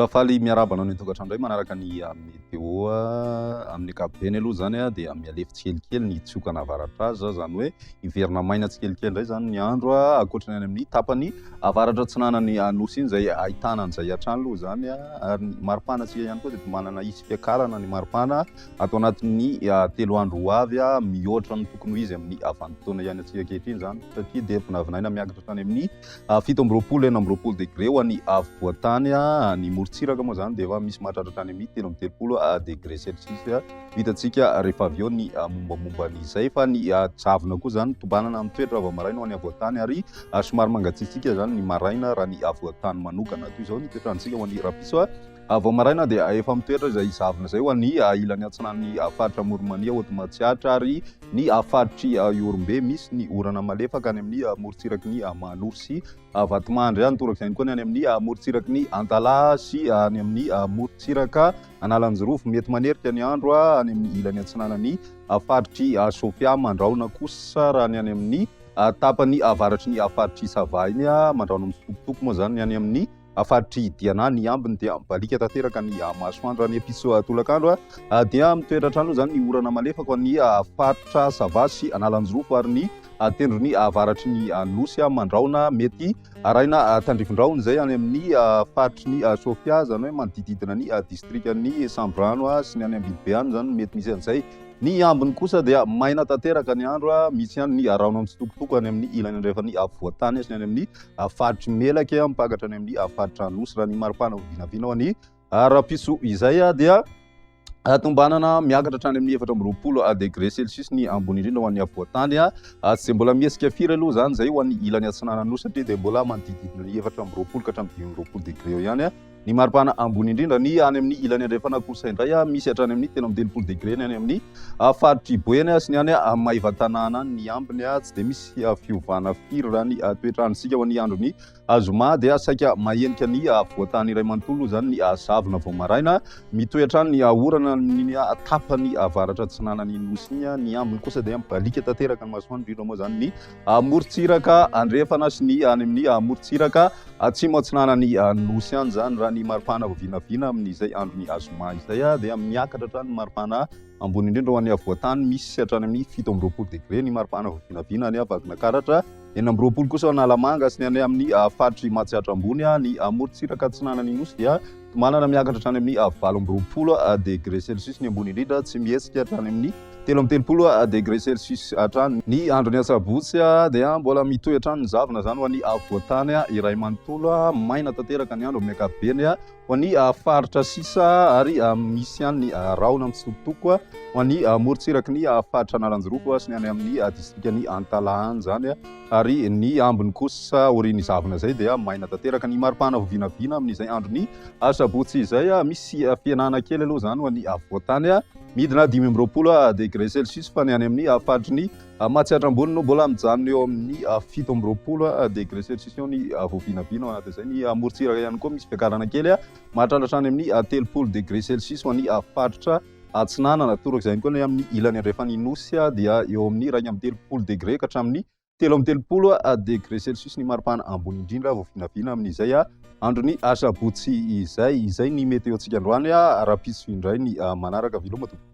Mbola faly miarabana amin'ny tokatrano indray manaraka ny météo amin'ny ankapobeny aloha zany dia mialefa tsikelikely ny tsokana avaratra azy zany hoe hiverina maina tsikelikely indray zany ny andro ankoatrany any amin'ny tapany avaratra atsinanany nosy iny zay ahitana an'izay hatrany aloha zany ary ny maripana tsika ihany koa dia manana isy fiakarana ny maripana atao anatin'ny 3 andro ho avy mihoatra ny tokony ho izy amin'ny vanim-potoana ihany atsika ankehitriny zany satria dia vinavinaina miakatra tany amin'ny 7-9 degré ho an'ny afovoantany ny morontsiraka moa zany dia efa misy mahatratra tany amin'ny 13 degré celsius vitantsika rehefa avy eo ny mombamomba an'izay fa ny javona koa zany tobanana amin'ny toetra vao maraina ho an'ny avoantany ary somary mangatsiatsika zany ny maraina raha ny avoantany manokana toy izao ny toetrantsika ho an'ny rapiso vao maraina dia efa mitoetra izay zavona izay ho an'ny ilany atsinan'ny faritra Moronmania Hotomatsiatra ary ny faritry Iorombe misy ny orana malefaka any amin'ny morontsiraky ny Manoro sy Vatomandry any torak'izay koa ny any amin'ny morontsiraky ny Antala sy any amin'ny morontsiraka Analanjirofo mety manerika ny andro any amin'ny ilany atsinanany faritry Sofia Mandraona kosa raha ny any amin'ny tapany avaratry ny faritry Sava iny mandraona mitsitokotoko moa zany ny any amin'ny faritry Diana ny ambiny dia balika tanteraka ny masoandro ny episo tolakandro dia mitoetra hatrany zany ny orana malefaka ny faritra Sava sy Analanjirofo ary ny tendro ny avaratry ny nosy Mandraona mety araina tandrifondraona izay any amin'ny faritry ny Sofia zany hoe manodididina ny distriktan'ny Sambrano sy ny any Ambilobe any zany mety misy an'izay. Ny ambiny kosa dia maina tanteraka ny andro misy ihany ny raona mitsitokotoko any amin'ny ilany andrefa ny avoantany sy ny any amin'ny faritry Melaka mipakatra any amin'ny faritra Nosy raha ny maripana vinavina ho an'ny rapiso izay dia tombanana miakatra hatrany amin'ny 4 degré celsius ny ambony indrindra ho an'ny avoantany tsy mbola miesika firy aloha zany zay ho an'ny ilany atsinana nosy satria dia mbola manodididina ny 4 ka hatramin'ny 5 degré eo ihany ny maripana ambony indrindra ny any amin'ny ilany andrefana kosa indray misy hatrany amin'ny 13 degré ny any amin'ny faritry Boeny sy ny any Maivatanana ny ambiny tsy dia misy fiovana firy raha ny toetrandrontsika ho an'ny androny zoma dia saika mahenika ny voatany iray manontolo zany ny zavona vao maraina mitoetra ny orana ny tapany avaratra atsinanany nosy iny ny ambiny kosa dia balika tanteraka ny masoandro indrindra moa zany ny morontsiraka andrefana sy ny any amin'ny morontsiraka atsimo atsinanany nosy any zany raha ny maripana vinavina amin'izay androny zoma izay dia miakatra hatrany ny maripana ambony indrindra ho an'ny avoantany misy hatrany amin'ny 17 degré ny maripana vinavina any vakina karatra 20 kosa Analamanga sy ny any amin'ny faritry Matsiatra ambony ny morontsiraka atsinanany nosy dia tomanana miakatra hatrany amin'ny 20 degré celsius ny ambony indrindra tsy mihesika hatrany amin'ny 13 degré celsius hatrany ny androny asabotsy dia mbola mitohy hatrany ny zavona zany ho an'ny avoantany iray manontolo maina tanteraka ny andro amin'ny ankapobeny ho an'ny faritra Sisa ary misy ihany ny raona mitsitokotoko ho an'ny morontsiraky ny faritra Analanjirofo sy ny any amin'ny distriktan'ny Antala any zany ary ny ambiny kosa oriny zavona zay dia maina tanteraka ny maripana vinavina amin'izay androny asabotsy izay misy fianana kely aloha zany ho an'ny avoantany midina 15 degré celsius fa ny any amin'ny faritry ny Matsiatra ambony no mbola mijanona eo amin'ny 17 degré celsius eo ny voavinavina ao anatin'izay ny morontsiraka ihany koa misy fiakarana kely mahatratra any amin'ny 30 degré celsius ho an'ny faritra Atsinanana torak'izay koa ny amin'ny ilany andrefany nosy dia eo amin'ny 30 degré ka hatramin'ny 30 degré celsius ny maripana ambony indrindra voavinavina amin'izay androny asabotsy izay ny météo tsika androany rapiso indray ny manaraka viloma tompoko.